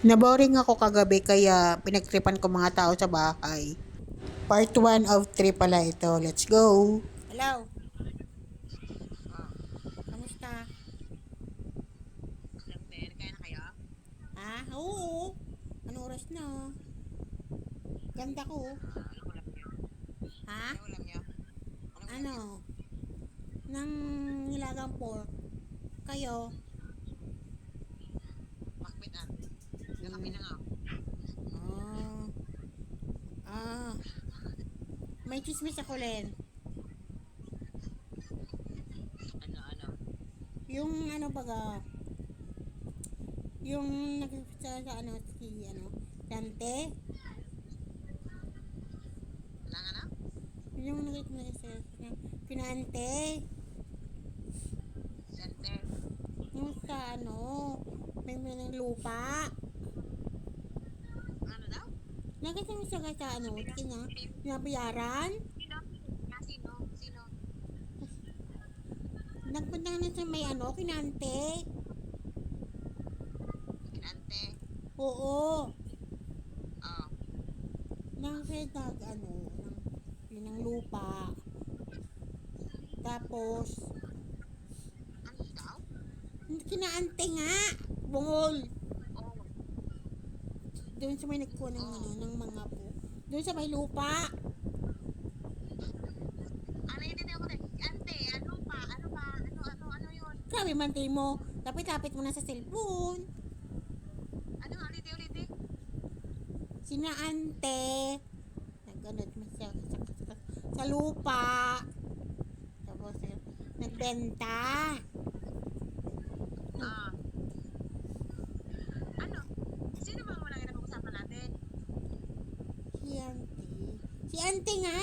Naboring ako kagabi kaya pinagtripan ko mga tao sa bahay. Part 1 of 3 pala ito. Let's go! Hello? Kamusta? Kaya na kayo? Ha? Oo! Ano oras na? Ganda ko. Anong ulam niyo? Ha? Anong ulam niyo? Anong ulam Ano? niyo? Nang nilagang pork. Kayo? Makbit at. Kakapi na nga. Ah. Ah. May chismis ako, Len. Ano? Yung ano baga, yung nagsa sa ano, si ano, Dante. Walang ano? Yung nagsa Pinante. Sente. Yung sa ano, may ng lupa. Ano daw? Nagasama siya sa ano, nabayaran. Sino? Nagpunta na sa may ano, Kinante. Kinante. Oo. Oh. Nang nag ano, ng lupa. Tapos, Ano daw? kinaante nga. Bungol. Oh. Doon sa may nagkuha ng ano, ng mga po. Doon sa may lupa. Ano yun din ako din? Ante, ano pa? Ano yun? Sabi mantay mo, lapit-lapit mo na sa cellphone. Ano nga? Uliti? Sina ante. Nagganod mo sa lupa. Tapos, nagbenta. Ah. Ano? Sino ba ang unang napag-usapan natin? Si ante. Si ante nga.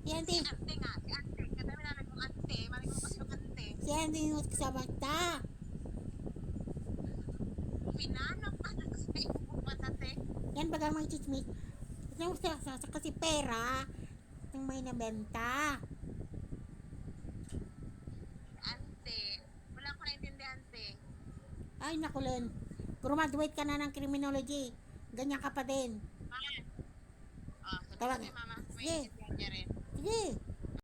Si ante. Si ante nga. Si ante. Kadami namin kong ante. Mami ko kasi yung ante. Si ante yung kasama ta. Pinanap ka na kasi yung ante. Yan bagang mga chismis. Sa kasi pera ng may nabenta. Ante. Wala ko naintindihan, ante. Ay, nakulen. Graduate ka na ng criminology. Ganyan ka pa din. Ah, sabi Tawag. ko kay mama. May Sige. intindihan niya rin. Sige.